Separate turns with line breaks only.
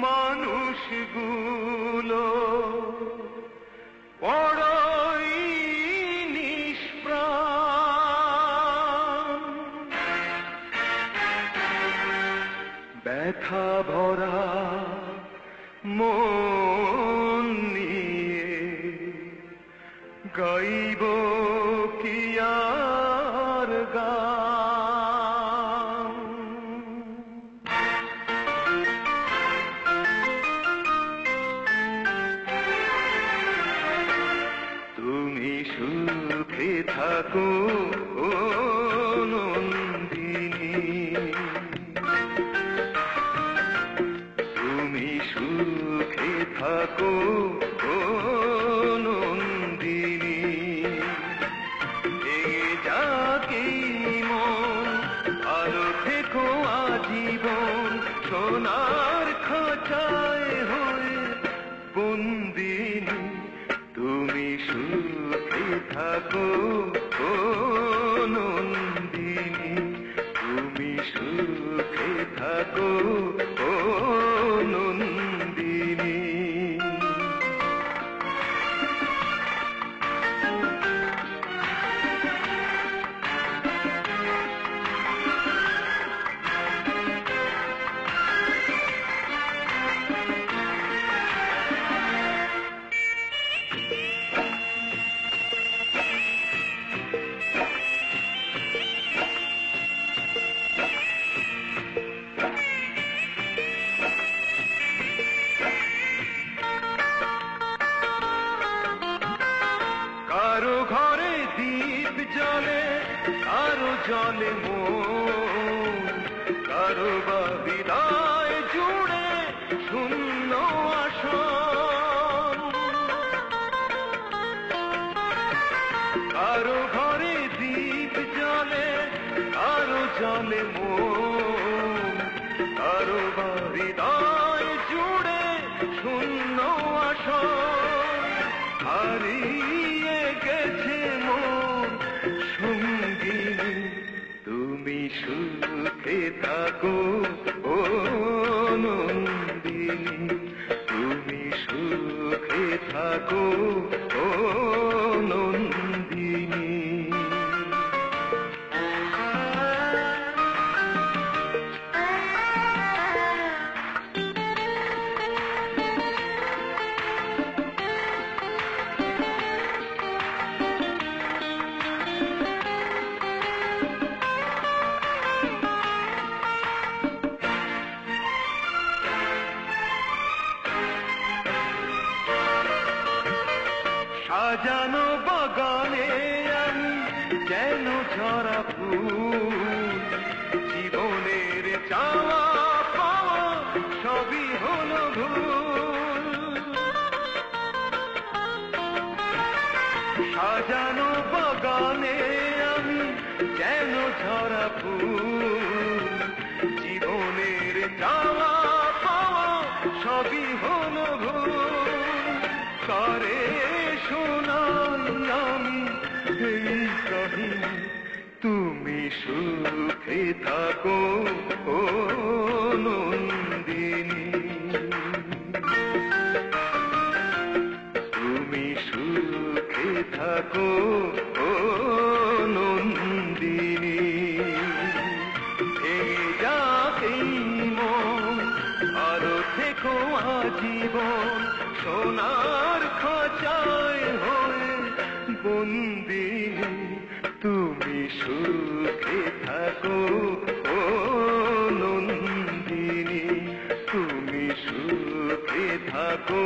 মানুষগুলো বড়ই নিষ্প্রাণ, ব্যথা ভরা মন নিয়ে গাইব কি আর গান। তুমি সুখে থাকো ও নন্দিনী, তুমি সুখে থাকো ও নন্দিনী। যাকে মন আলো থেকো আজীবন, সোনার খাঁচায় হয়ে বন্দিনী। তুমি সুখে থাকো ও নন্দিনী, তুমি সুখে থাকো ও নন্দিনী। কারো ঘরে দীপ জ্বলে, কারো জলে মন, কারো বা হৃদয় জুড়ে শূন্য আসন। কারো ঘরে দীপ জ্বলে, কারো জলে মন, কারো বা হৃদয় জুড়ে শূন্য আসন। হারিয়ে গেছে মোর সঙ্গিনী, তুমি সুখে থাকো ও নন্দিনী, তুমি সুখে থাকো ও নন্দিনী। সাজানো বাগানে আমি যেন ঝরা ফুল, জীবনের চাওয়া পাওয়া সবই হলো ভুল। সাজানো বাগানে আমি যেন ঝরা ফুল, জীবনের চাওয়া পাওয়া সবই হলো ভুল। কারে শোনাই আমি এই কাহিনী, তুমি সুখে থাকো ও নন্দিনী, তুমি সুখে থাকো ও নন্দিনী। যাকেই মন আরো থেকো আজীবন, সোনার খাঁচায় হয়ে বন্দিনী। তুমি সুখে থাকো ও নন্দিনী, তুমি সুখে থাকো